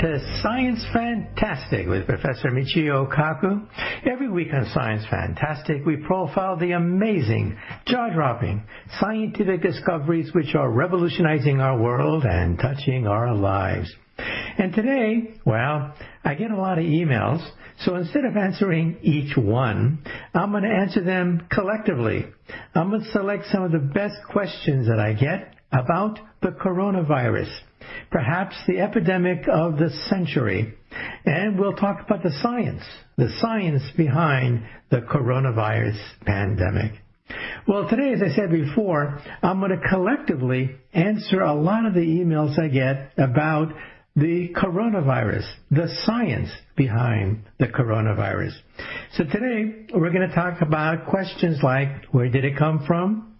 to Science Fantastic with Professor Michio Kaku. Every week on Science Fantastic, we profile the amazing, jaw-dropping scientific discoveries which are revolutionizing our world and touching our lives. And today, well, I get a lot of emails, so instead of answering each one, I'm going to answer them collectively. I'm going to select some of the best questions that I get about the coronavirus, perhaps the epidemic of the century, and we'll talk about the science behind the coronavirus pandemic. Well, today, as I said before, I'm going to collectively answer a lot of the emails I get about the coronavirus, the science behind the coronavirus. So today, we're going to talk about questions like, where did it come from?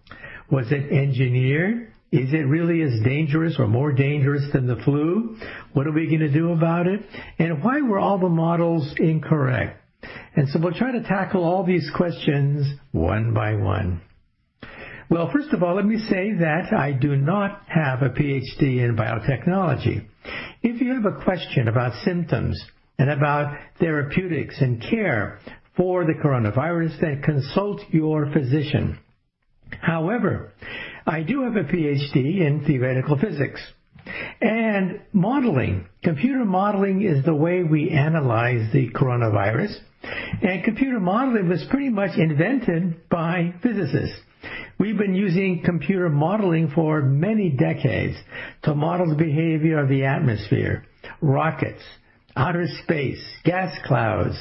Was it engineered? Is it really as dangerous or more dangerous than the flu? What are we going to do about it? And why were all the models incorrect? And so we'll try to tackle all these questions one by one. Well, first of all, let me say that I do not have a PhD in biotechnology. If you have a question about symptoms and about therapeutics and care for the coronavirus, then consult your physician. However, I do have a PhD in theoretical physics. And modeling, computer modeling is the way we analyze the coronavirus. And computer modeling was pretty much invented by physicists. We've been using computer modeling for many decades to model the behavior of the atmosphere, rockets, outer space, gas clouds,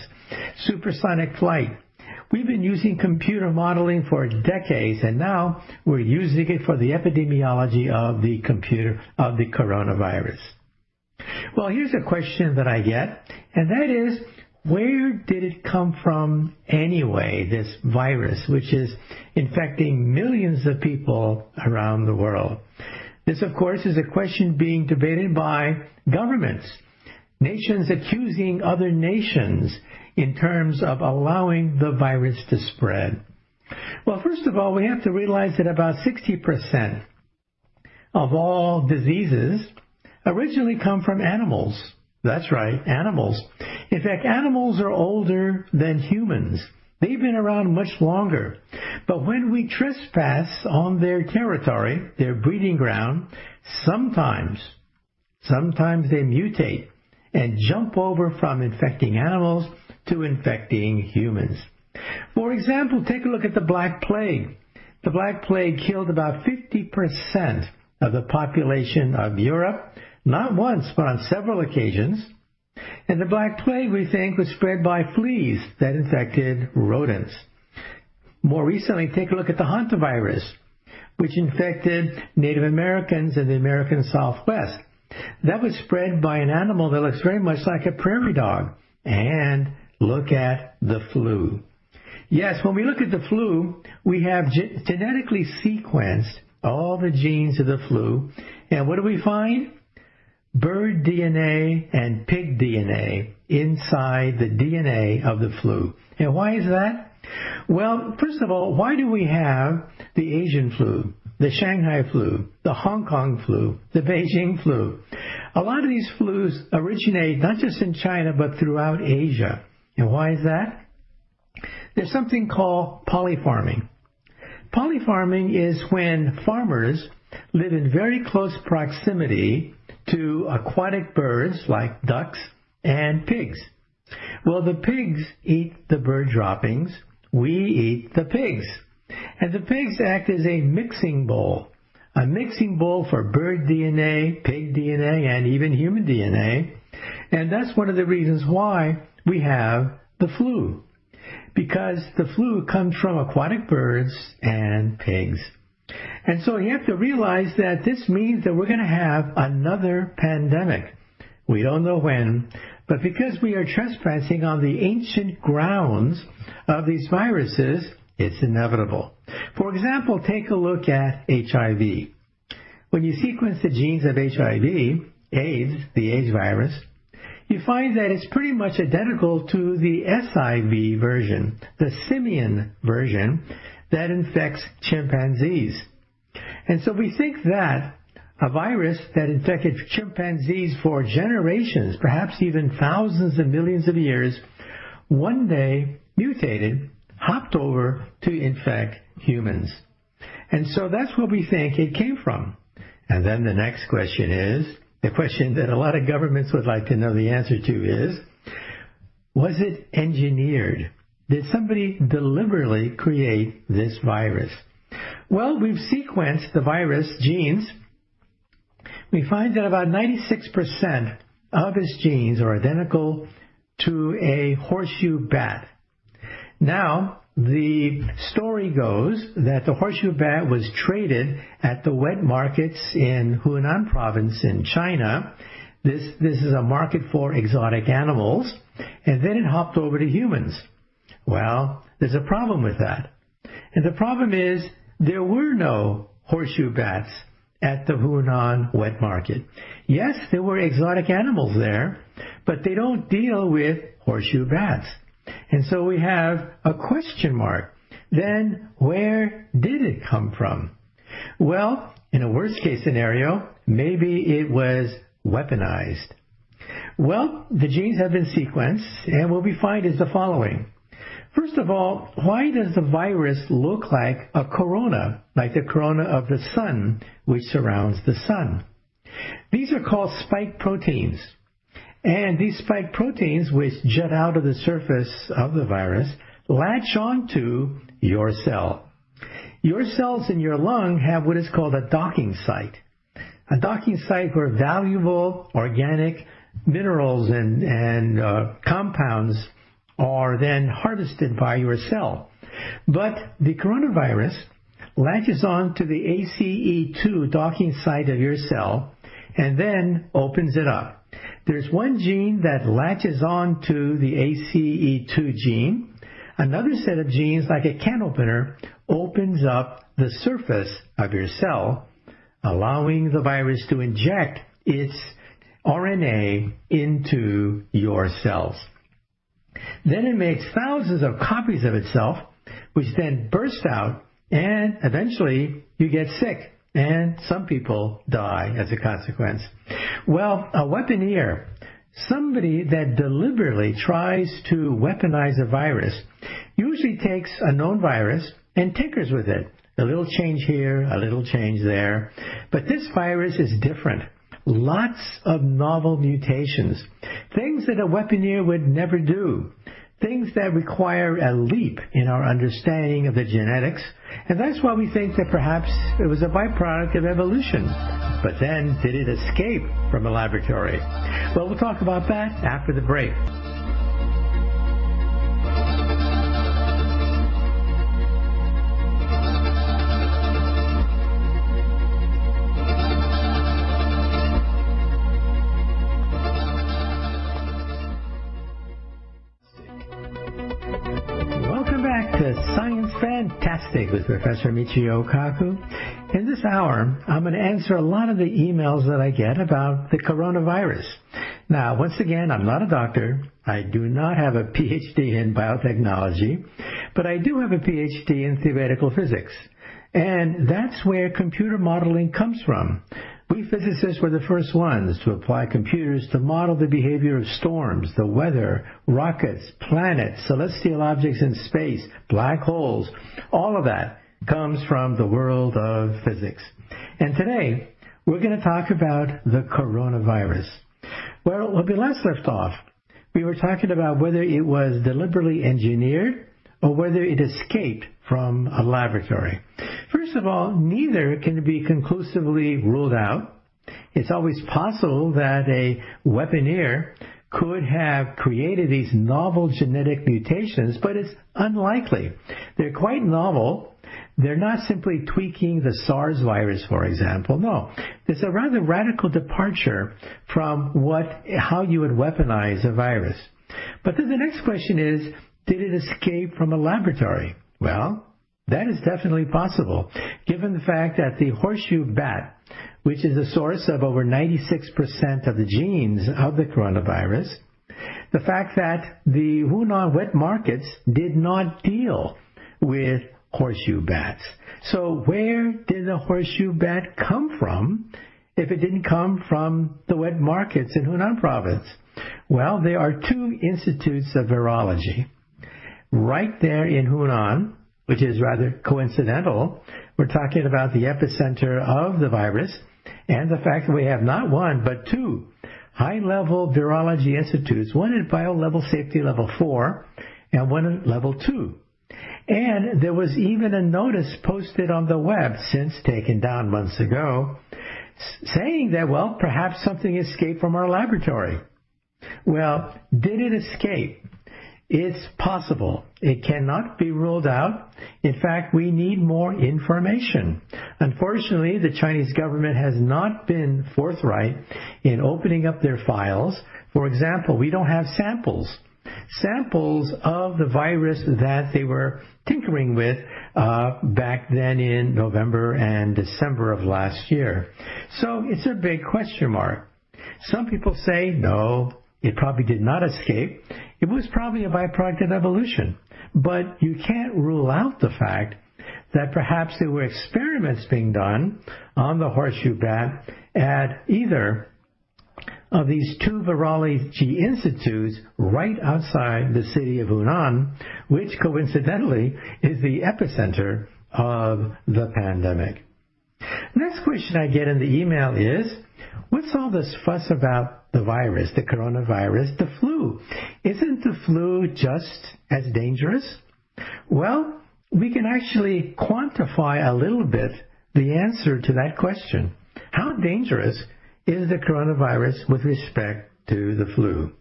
supersonic flight. We've been using computer modeling for decades, and now we're using it for the epidemiology of the coronavirus. Well, here's a question that I get, and that is, where did it come from anyway, this virus, which is infecting millions of people around the world? This, of course, is a question being debated by governments, nations accusing other nations in terms of allowing the virus to spread. Well, first of all, we have to realize that about 60% of all diseases originally come from animals. That's right, animals. In fact, animals are older than humans. They've been around much longer. But when we trespass on their territory, their breeding ground, sometimes they mutate and jump over from infecting animals to infecting humans. For example, take a look at the Black Plague. The Black Plague killed about 50% of the population of Europe, not once, but on several occasions. And the Black Plague, we think, was spread by fleas that infected rodents. More recently, take a look at the hantavirus, which infected Native Americans in the American Southwest. That was spread by an animal that looks very much like a prairie dog. And look at the flu. Yes, when we look at the flu, we have genetically sequenced all the genes of the flu. And what do we find? Bird DNA and pig DNA inside the DNA of the flu. And why is that? Well, first of all, why do we have the Asian flu, the Shanghai flu, the Hong Kong flu, the Beijing flu? A lot of these flus originate not just in China, but throughout Asia. And why is that? There's something called polyfarming. Polyfarming is when farmers live in very close proximity to aquatic birds like ducks and pigs. Well, the pigs eat the bird droppings. We eat the pigs. And the pigs act as a mixing bowl for bird DNA, pig DNA, and even human DNA. And that's one of the reasons why we have the flu, because the flu comes from aquatic birds and pigs. And so you have to realize that this means that we're going to have another pandemic. We don't know when, but because we are trespassing on the ancient grounds of these viruses, it's inevitable. For example, take a look at HIV. When you sequence the genes of HIV, AIDS, the AIDS virus, you find that it's pretty much identical to the SIV version, the simian version that infects chimpanzees. And so we think that a virus that infected chimpanzees for generations, perhaps even thousands of millions of years, one day mutated, hopped over to infect humans. And so that's where we think it came from. And then the next question is, the question that a lot of governments would like to know the answer to is, was it engineered? Did somebody deliberately create this virus? Well, we've sequenced the virus genes. We find that about 96% of its genes are identical to a horseshoe bat. Now, the story goes that the horseshoe bat was traded at the wet markets in Hunan province in China. This is a market for exotic animals, and then it hopped over to humans. Well, there's a problem with that. And the problem is there were no horseshoe bats at the Hunan wet market. Yes, there were exotic animals there, but they don't deal with horseshoe bats. And so we have a question mark. Then where did it come from? Well, in a worst case scenario, maybe it was weaponized. Well, the genes have been sequenced, and what we find is the following. First of all, why does the virus look like a corona, like the corona of the sun, which surrounds the sun? These are called spike proteins. And these spike proteins, which jut out of the surface of the virus, latch onto your cell. Your cells in your lung have what is called a docking site. A docking site where valuable organic minerals and compounds are then harvested by your cell. But the coronavirus latches on to the ACE2 docking site of your cell and then opens it up. There's one gene that latches on to the ACE2 gene. Another set of genes, like a can opener, opens up the surface of your cell, allowing the virus to inject its RNA into your cells. Then it makes thousands of copies of itself, which then burst out, and eventually you get sick, and some people die as a consequence. Well, a weaponeer, somebody that deliberately tries to weaponize a virus, usually takes a known virus and tinkers with it. A little change here, a little change there. But this virus is different. Lots of novel mutations, things that a weaponeer would never do, things that require a leap in our understanding of the genetics, and that's why we think that perhaps it was a byproduct of evolution. But then, did it escape from a laboratory? Well, we'll talk about that after the break. Science Fantastic with Professor Michio Kaku. In this hour, I'm going to answer a lot of the emails that I get about the coronavirus. Now, once again, I'm not a doctor. I do not have a PhD in biotechnology, but I do have a PhD in theoretical physics. And that's where computer modeling comes from. We physicists were the first ones to apply computers to model the behavior of storms, the weather, rockets, planets, celestial objects in space, black holes. All of that comes from the world of physics. And today, we're going to talk about the coronavirus. Well, when we last left off, we were talking about whether it was deliberately engineered or whether it escaped from a laboratory. First of all, neither can be conclusively ruled out. It's always possible that a weaponeer could have created these novel genetic mutations, but it's unlikely. They're quite novel. They're not simply tweaking the SARS virus, for example. No, there's a rather radical departure from how you would weaponize a virus. But then the next question is, did it escape from a laboratory? Well, that is definitely possible, given the fact that the horseshoe bat, which is the source of over 96% of the genes of the coronavirus, the fact that the Hunan wet markets did not deal with horseshoe bats. So where did the horseshoe bat come from, if it didn't come from the wet markets in Hunan province? Well, there are two institutes of virology right there in Hunan, which is rather coincidental. We're talking about the epicenter of the virus and the fact that we have not one but two high-level virology institutes, one at bio-level safety level 4 and one at level 2. And there was even a notice posted on the web, since taken down months ago, saying that, well, perhaps something escaped from our laboratory. Well, did it escape? It's possible. It cannot be ruled out. In fact, we need more information. Unfortunately, the Chinese government has not been forthright in opening up their files. For example, we don't have samples of the virus that they were tinkering with back then in November and December of last year. So it's a big question mark. Some people say, no, it probably did not escape. It was probably a byproduct of evolution. But you can't rule out the fact that perhaps there were experiments being done on the horseshoe bat at either of these two virology institutes right outside the city of Hunan, which coincidentally is the epicenter of the pandemic. Next question I get in the email is, what's all this fuss about the virus, the coronavirus, the flu? Isn't the flu just as dangerous? Well, we can actually quantify a little bit the answer to that question. How dangerous is the coronavirus with respect to the flu?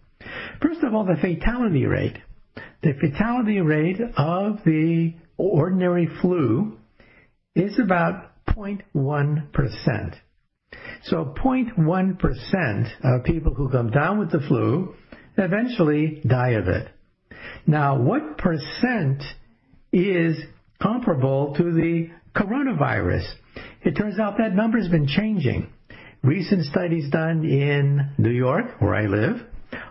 First of all, the fatality rate. The fatality rate of the ordinary flu is about 0.1%. So 0.1% of people who come down with the flu eventually die of it. Now, what percent is comparable to the coronavirus? It turns out that number has been changing. Recent studies done in New York, where I live,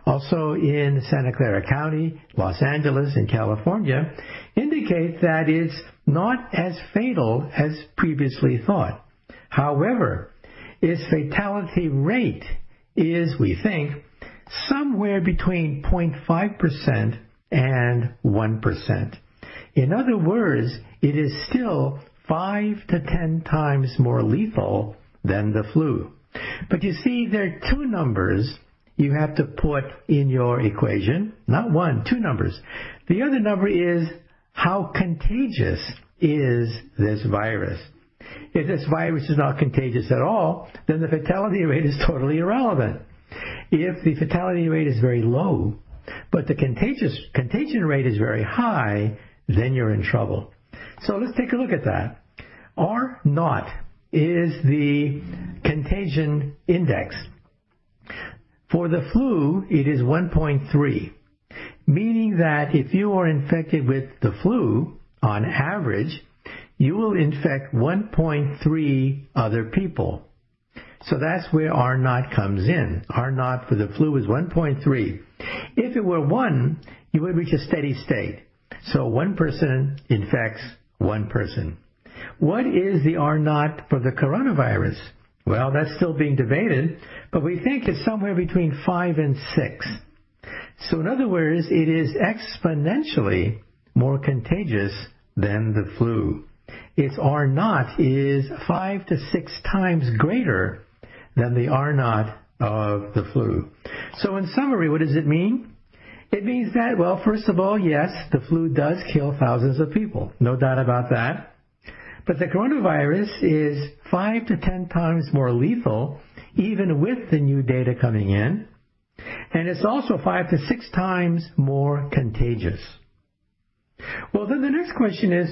also in Santa Clara County, Los Angeles, and California, indicate that it's not as fatal as previously thought. However, its fatality rate is, we think, somewhere between 0.5% and 1%. In other words, it is still 5 to 10 times more lethal than the flu. But you see, there are two numbers you have to put in your equation. Not one, two numbers. The other number is, how contagious is this virus? If this virus is not contagious at all, then the fatality rate is totally irrelevant. If the fatality rate is very low, but the contagion rate is very high, then you're in trouble. So let's take a look at that. R naught is the contagion index. For the flu, it is 1.3, meaning that if you are infected with the flu, on average, you will infect 1.3 other people. So that's where R naught comes in. R naught for the flu is 1.3. If it were 1, you would reach a steady state. So one person infects one person. What is the R naught for the coronavirus? Well, that's still being debated, but we think it's somewhere between 5 and 6. So in other words, it is exponentially more contagious than the flu. Its R naught is 5 to 6 times greater than the R naught of the flu. So in summary, what does it mean? It means that, well, first of all, yes, the flu does kill thousands of people. No doubt about that. But the coronavirus is 5 to 10 times more lethal, even with the new data coming in. And it's also 5 to 6 times more contagious. Well, then the next question is,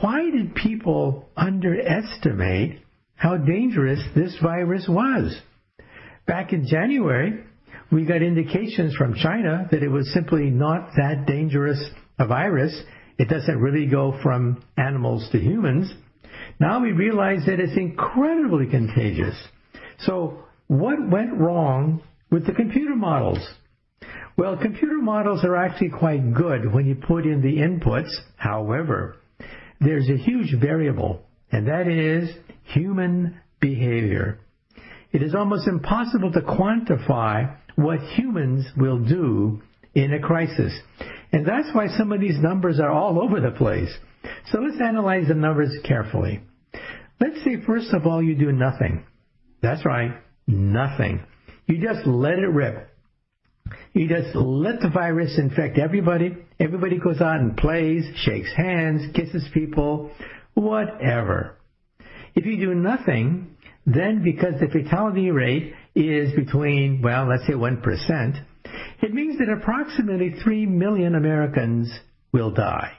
why did people underestimate how dangerous this virus was? Back in January, we got indications from China that it was simply not that dangerous a virus. It doesn't really go from animals to humans. Now we realize that it's incredibly contagious. So what went wrong with the computer models? Well, computer models are actually quite good when you put in the inputs. However, there's a huge variable, and that is human behavior. It is almost impossible to quantify what humans will do in a crisis. And that's why some of these numbers are all over the place. So let's analyze the numbers carefully. Let's say, first of all, you do nothing. That's right, nothing. You just let it rip. You just let the virus infect everybody. Everybody goes out and plays, shakes hands, kisses people, whatever. If you do nothing, then because the fatality rate is between, well, let's say 1%, it means that approximately 3 million Americans will die.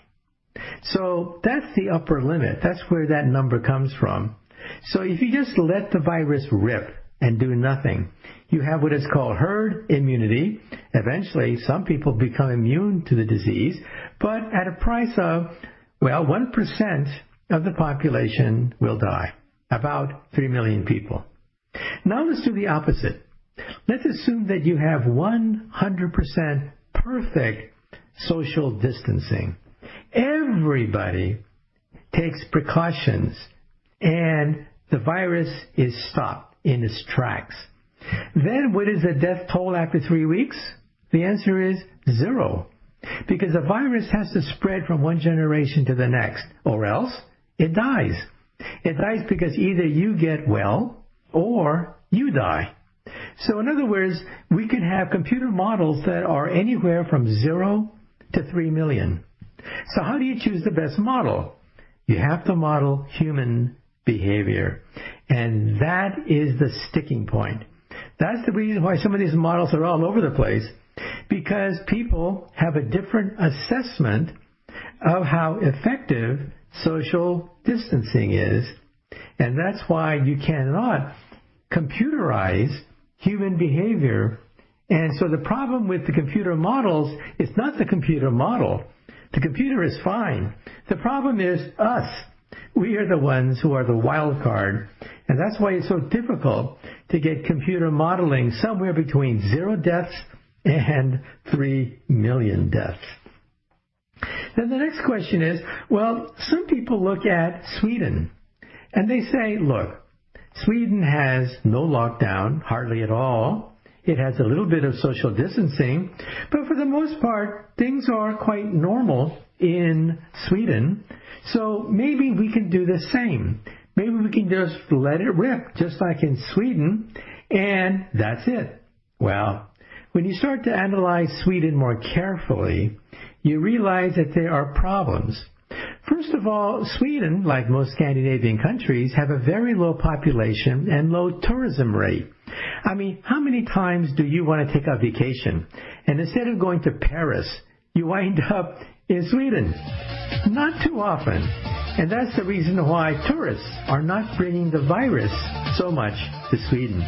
So that's the upper limit. That's where that number comes from. So if you just let the virus rip and do nothing, you have what is called herd immunity. Eventually, some people become immune to the disease, but at a price of, well, 1% of the population will die, about 3 million people. Now let's do the opposite. Let's assume that you have 100% perfect social distancing. Everybody takes precautions, and the virus is stopped in its tracks. Then what is the death toll after 3 weeks? The answer is 0. Because the virus has to spread from one generation to the next, or else it dies. It dies because either you get well or you die. So in other words, we can have computer models that are anywhere from 0 to 3 million. So how do you choose the best model? You have to model human behavior. And that is the sticking point. That's the reason why some of these models are all over the place, because people have a different assessment of how effective social distancing is. And that's why you cannot computerize human behavior. And so the problem with the computer models is not the computer model. The computer is fine. The problem is us. We are the ones who are the wild card. And that's why it's so difficult to get computer modeling somewhere between 0 deaths and 3 million deaths. Then the next question is, well, some people look at Sweden and they say, look, Sweden has no lockdown, hardly at all. It has a little bit of social distancing, but for the most part, things are quite normal in Sweden. So maybe we can do the same. Maybe we can just let it rip, just like in Sweden, and that's it. Well, when you start to analyze Sweden more carefully, you realize that there are problems. First of all, Sweden, like most Scandinavian countries, have a very low population and low tourism rate. I mean, how many times do you want to take a vacation, and instead of going to Paris, you wind up in Sweden? Not too often. And that's the reason why tourists are not bringing the virus so much to Sweden.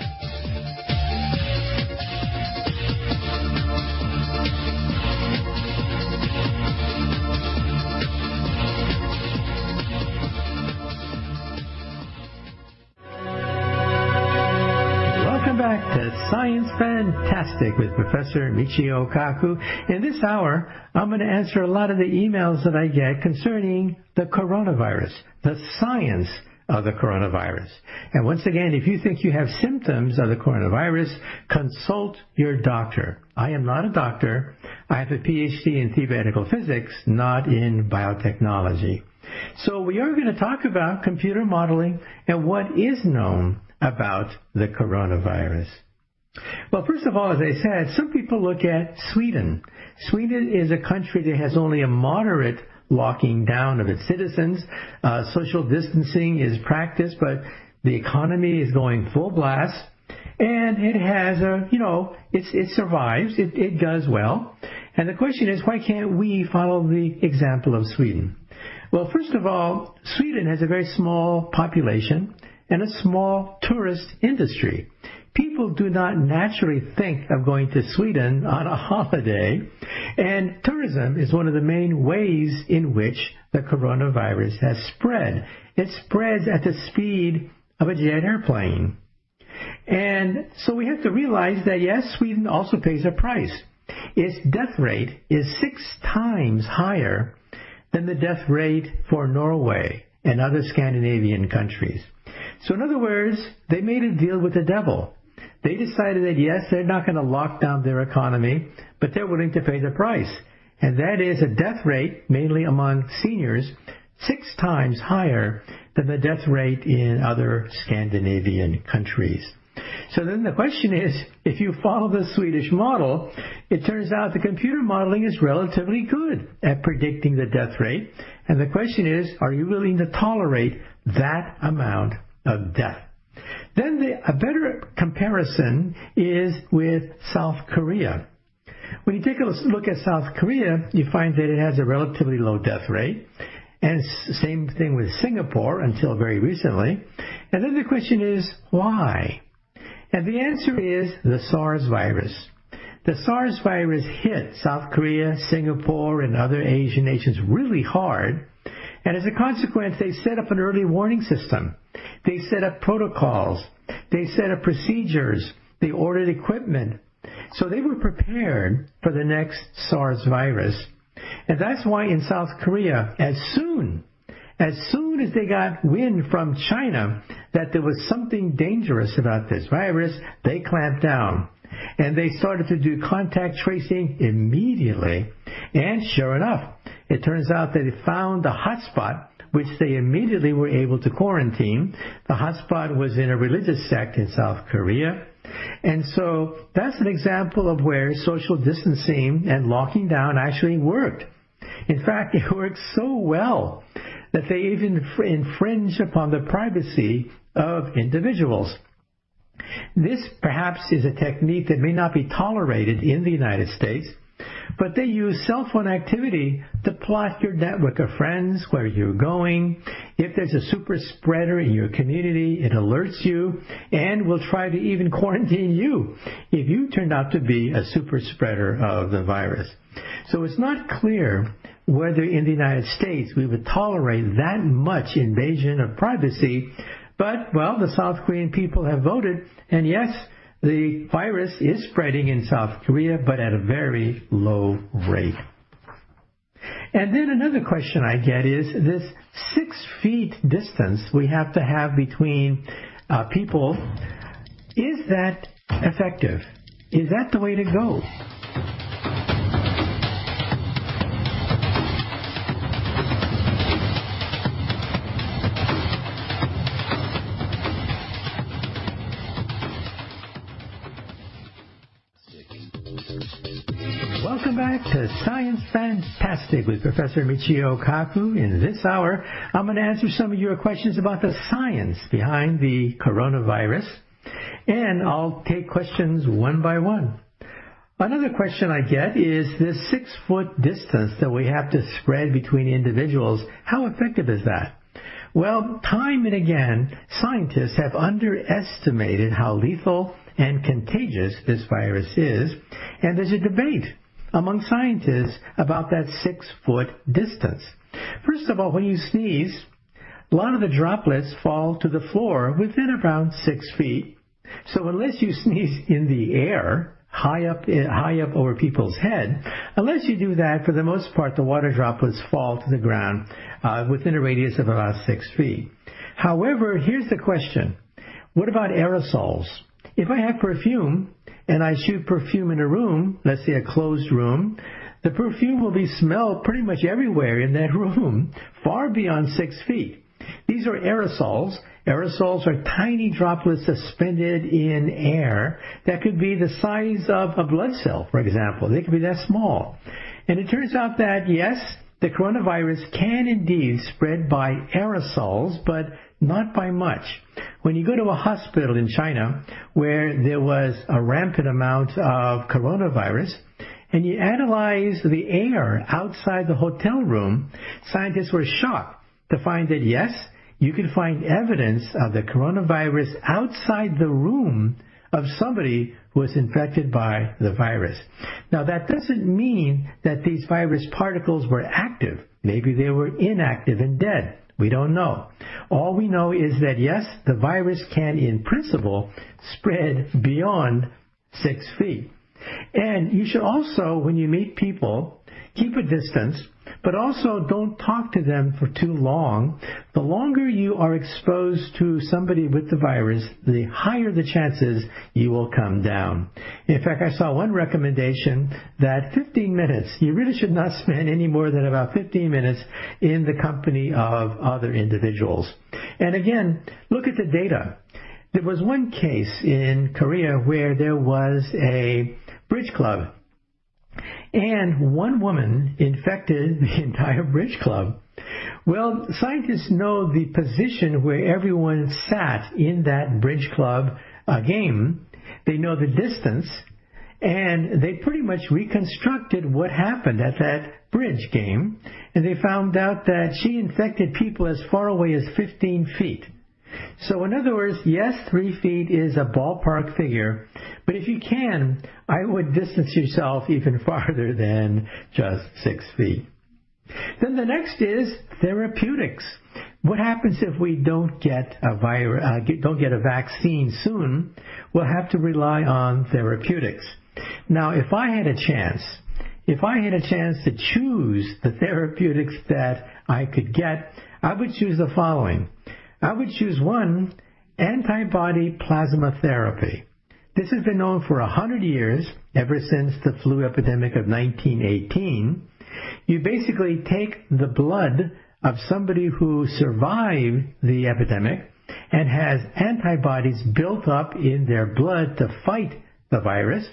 Back to Science Fantastic with Professor Michio Kaku. In this hour, I'm going to answer a lot of the emails that I get concerning the coronavirus, the science of the coronavirus. And once again, if you think you have symptoms of the coronavirus, consult your doctor. I am not a doctor. I have a PhD in theoretical physics, not in biotechnology. So we are going to talk about computer modeling and what is known about the coronavirus. Well, first of all, as I said, some people look at Sweden. Sweden is a country that has only a moderate locking down of its citizens. Social distancing is practiced, but the economy is going full blast. And it has it survives. It does well. And the question is, why can't we follow the example of Sweden? Well, first of all, Sweden has a very small population and a small tourist industry. People do not naturally think of going to Sweden on a holiday, and tourism is one of the main ways in which the coronavirus has spread. It spreads at the speed of a jet airplane. And so we have to realize that, yes, Sweden also pays a price. Its death rate is 6 times higher than the death rate for Norway and other Scandinavian countries. So in other words, they made a deal with the devil. They decided that, yes, they're not going to lock down their economy, but they're willing to pay the price. And that is a death rate, mainly among seniors, 6 times higher than the death rate in other Scandinavian countries. So then the question is, if you follow the Swedish model, it turns out the computer modeling is relatively good at predicting the death rate. And the question is, are you willing to tolerate that amount of death? Then a better comparison is with South Korea. When you take a look at South Korea, you find that it has a relatively low death rate. And same thing with Singapore until very recently. And then the question is, why? And the answer is the SARS virus. The SARS virus hit South Korea, Singapore, and other Asian nations really hard. And as a consequence, they set up an early warning system. They set up protocols. They set up procedures. They ordered equipment. So they were prepared for the next SARS virus. And that's why in South Korea, as soon as they got wind from China that there was something dangerous about this virus, they clamped down. And they started to do contact tracing immediately. And sure enough, it turns out that they found the hotspot, which they immediately were able to quarantine. The hotspot was in a religious sect in South Korea. And so that's an example of where social distancing and locking down actually worked. In fact, it worked so well that they even infringe upon the privacy of individuals. This perhaps is a technique that may not be tolerated in the United States, but they use cell phone activity to plot your network of friends, where you're going. If there's a super spreader in your community, it alerts you and will try to even quarantine you if you turn out to be a super spreader of the virus. So it's not clear whether in the United States we would tolerate that much invasion of privacy. But, well, the South Korean people have voted, and yes, the virus is spreading in South Korea, but at a very low rate. And then another question I get is this 6 feet distance we have to have between people. Is that effective? Is that the way to go? Welcome back to Science Fantastic with Professor Michio Kaku. In this hour, I'm going to answer some of your questions about the science behind the coronavirus, and I'll take questions one by one. Another question I get is this 6-foot distance that we have to spread between individuals. How effective is that? Well, time and again, scientists have underestimated how lethal and contagious this virus is, and there's a debate among scientists about that 6-foot distance. First of all, when you sneeze, a lot of the droplets fall to the floor within around 6 feet. So unless you sneeze in the air, high up over people's head, unless you do that, for the most part, the water droplets fall to the ground within a radius of about 6 feet. However, here's the question. What about aerosols? If I have perfume and I shoot perfume in a room, let's say a closed room, the perfume will be smelled pretty much everywhere in that room, far beyond 6 feet. These are aerosols. Aerosols are tiny droplets suspended in air that could be the size of a blood cell, for example. They could be that small. And it turns out that, yes, the coronavirus can indeed spread by aerosols, but not by much. When you go to a hospital in China where there was a rampant amount of coronavirus, and you analyze the air outside the hotel room, scientists were shocked to find that, yes, you could find evidence of the coronavirus outside the room of somebody who was infected by the virus. Now, that doesn't mean that these virus particles were active. Maybe they were inactive and dead. We don't know. All we know is that, yes, the virus can, in principle, spread beyond 6 feet. And you should also, when you meet people, keep a distance. but also don't talk to them for too long. The longer you are exposed to somebody with the virus, the higher the chances you will come down. In fact, I saw one recommendation that 15 minutes, you really should not spend any more than about 15 minutes in the company of other individuals. And again, look at the data. There was one case in Korea where there was a bridge club, and one woman infected the entire bridge club. Well, scientists know the position where everyone sat in that bridge club game. They know the distance, and they pretty much reconstructed what happened at that bridge game, and they found out that she infected people as far away as 15 feet. So in other words, yes, 3 feet is a ballpark figure, but if you can, I would distance yourself even farther than just 6 feet. Then the next is therapeutics. What happens if we don't get a vaccine soon? We'll have to rely on therapeutics. Now, if I had a chance to choose the therapeutics that I could get, I would choose the following. I would choose one, antibody plasma therapy. This has been known for 100 years, ever since the flu epidemic of 1918. You basically take the blood of somebody who survived the epidemic and has antibodies built up in their blood to fight the virus.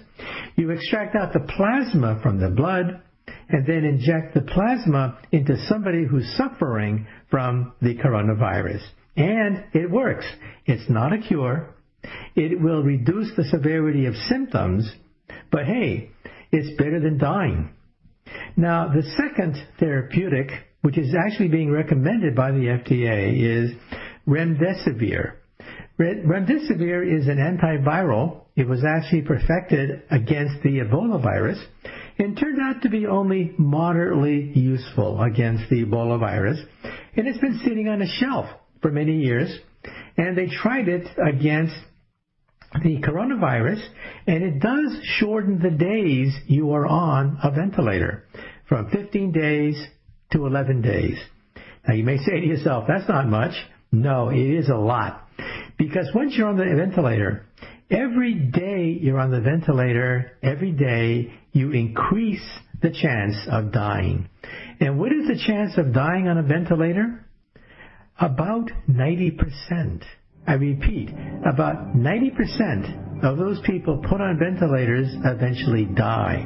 You extract out the plasma from the blood and then inject the plasma into somebody who's suffering from the coronavirus. And it works. It's not a cure. It will reduce the severity of symptoms, but hey, it's better than dying. Now, the second therapeutic, which is actually being recommended by the FDA, is remdesivir. Remdesivir is an antiviral. It was actually perfected against the Ebola virus and turned out to be only moderately useful against the Ebola virus. And it's been sitting on a shelf for many years, and they tried it against the coronavirus, and it does shorten the days you are on a ventilator from 15 days to 11 days. Now, you may say to yourself, that's not much. No, it is a lot, because once you're on the ventilator, every day you're on the ventilator, every day you increase the chance of dying. And what is the chance of dying on a ventilator? About 90%. I repeat, about 90% of those people put on ventilators eventually die.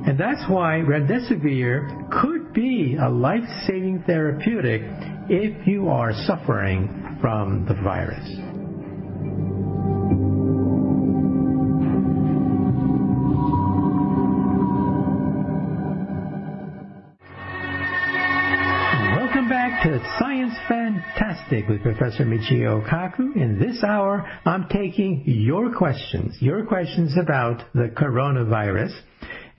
And that's why remdesivir could be a life-saving therapeutic if you are suffering from the virus. To Science Fantastic with Professor Michio Kaku. In this hour, I'm taking your questions about the coronavirus.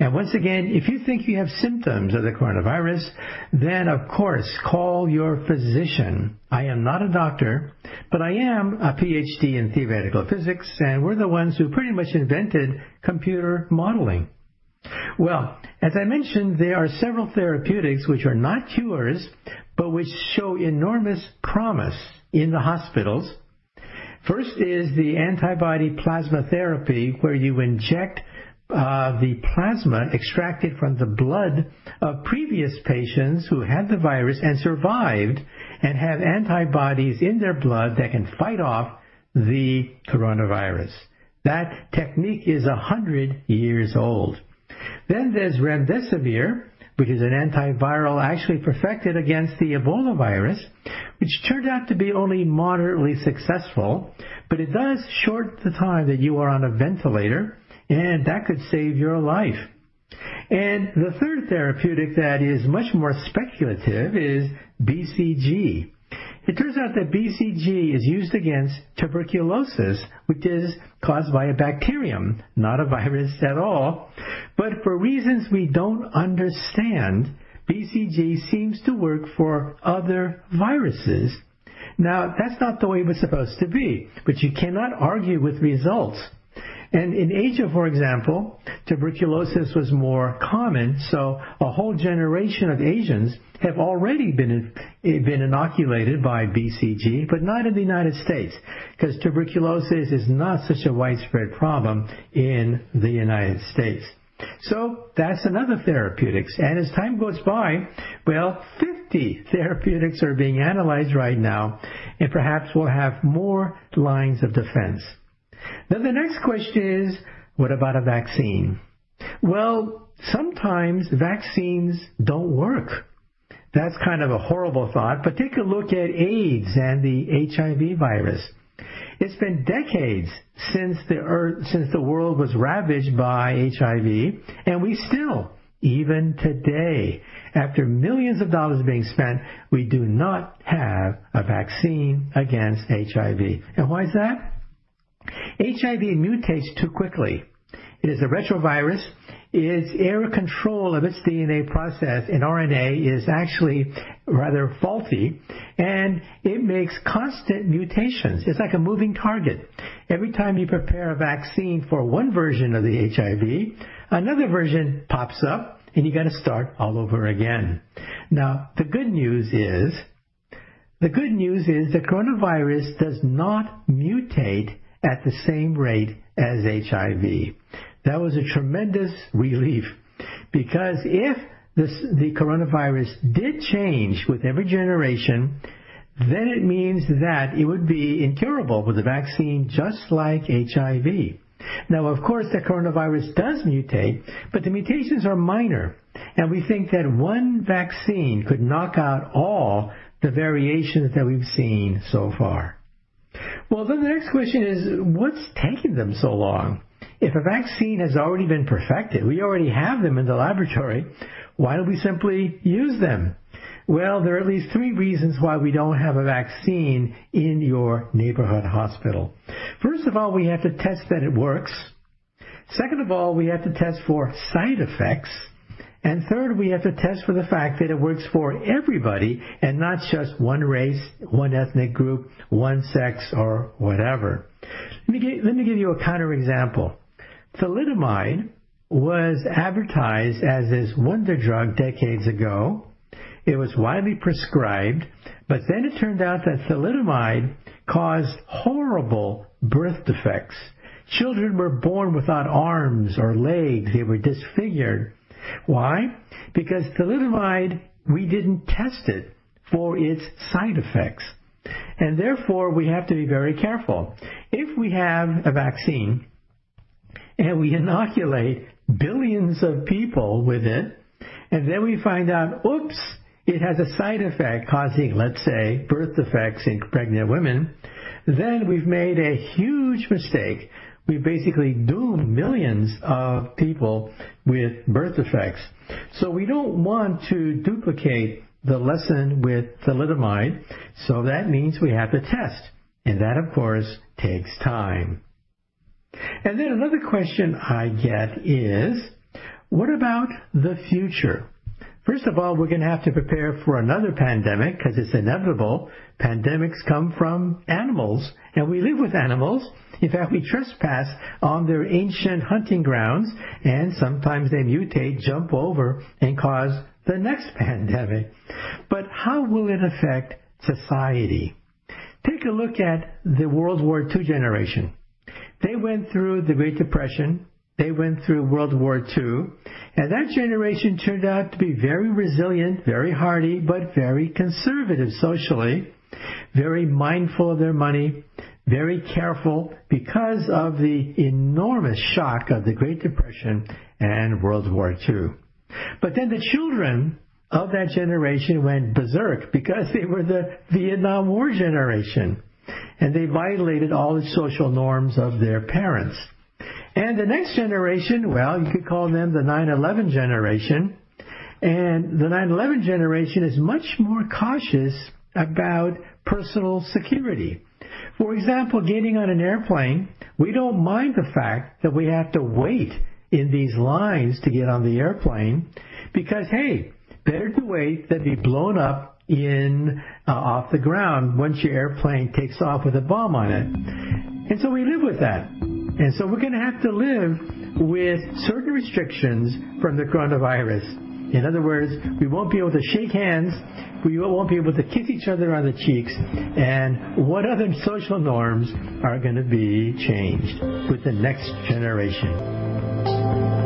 And once again, if you think you have symptoms of the coronavirus, then of course call your physician. I am not a doctor, but I am a PhD in theoretical physics, and we're the ones who pretty much invented computer modeling. Well, as I mentioned, there are several therapeutics which are not cures, but which show enormous promise in the hospitals. First is the antibody plasma therapy, where you inject the plasma extracted from the blood of previous patients who had the virus and survived and have antibodies in their blood that can fight off the coronavirus. That technique is 100 years old. Then there's remdesivir, which is an antiviral actually perfected against the Ebola virus, which turned out to be only moderately successful, but it does shorten the time that you are on a ventilator, and that could save your life. And the third therapeutic that is much more speculative is BCG. It turns out that BCG is used against tuberculosis, which is caused by a bacterium, not a virus at all. But for reasons we don't understand, BCG seems to work for other viruses. Now, that's not the way it was supposed to be, but you cannot argue with results. And in Asia, for example, tuberculosis was more common, so a whole generation of Asians have already been inoculated by BCG, but not in the United States, because tuberculosis is not such a widespread problem in the United States. So that's another therapeutics. And as time goes by, well, 50 therapeutics are being analyzed right now, and perhaps we'll have more lines of defense. Then the next question is, what about a vaccine? Well, sometimes vaccines don't work. That's kind of a horrible thought, but take a look at AIDS and the HIV virus. It's been decades since the world was ravaged by HIV, and we still, even today, after millions of dollars being spent, we do not have a vaccine against HIV. And why is that? HIV mutates too quickly. It is a retrovirus. Its error control of its DNA process in RNA is actually rather faulty, and it makes constant mutations. It's like a moving target. Every time you prepare a vaccine for one version of the HIV, another version pops up, and you got to start all over again. Now, the good news is the coronavirus does not mutate at the same rate as HIV. That was a tremendous relief, because if the coronavirus did change with every generation, then it means that it would be incurable with a vaccine just like HIV. Now, of course, the coronavirus does mutate, but the mutations are minor, and we think that one vaccine could knock out all the variations that we've seen so far. Well, then the next question is, what's taking them so long? If a vaccine has already been perfected, we already have them in the laboratory, why don't we simply use them? Well, there are at least 3 reasons why we don't have a vaccine in your neighborhood hospital. First of all, we have to test that it works. Second of all, we have to test for side effects. And third, we have to test for the fact that it works for everybody and not just one race, one ethnic group, one sex, or whatever. Let me give you a counterexample. Thalidomide was advertised as this wonder drug decades ago. It was widely prescribed, but then it turned out that thalidomide caused horrible birth defects. Children were born without arms or legs. They were disfigured. Why? Because thalidomide, we didn't test it for its side effects. And therefore, we have to be very careful. If we have a vaccine and we inoculate billions of people with it, and then we find out, oops, it has a side effect causing, let's say, birth defects in pregnant women, then we've made a huge mistake. We basically doomed millions of people with birth defects. So we don't want to duplicate the lesson with thalidomide, so that means we have to test. And that, of course, takes time. And then another question I get is, what about the future? First of all, we're going to have to prepare for another pandemic because it's inevitable. Pandemics come from animals, and we live with animals. In fact, we trespass on their ancient hunting grounds, and sometimes they mutate, jump over, and cause the next pandemic. But how will it affect society? Take a look at the World War II generation. They went through the Great Depression. They went through World War II, and that generation turned out to be very resilient, very hardy, but very conservative socially, very mindful of their money, very careful because of the enormous shock of the Great Depression and World War II. But then the children of that generation went berserk because they were the Vietnam War generation, and they violated all the social norms of their parents. And the next generation, well, you could call them the 9/11 generation. And the 9/11 generation is much more cautious about personal security. For example, getting on an airplane, we don't mind the fact that we have to wait in these lines to get on the airplane because, hey, better to wait than be blown up off the ground once your airplane takes off with a bomb on it. And so we live with that. And so we're going to have to live with certain restrictions from the coronavirus. In other words, we won't be able to shake hands, we won't be able to kiss each other on the cheeks, and what other social norms are going to be changed with the next generation?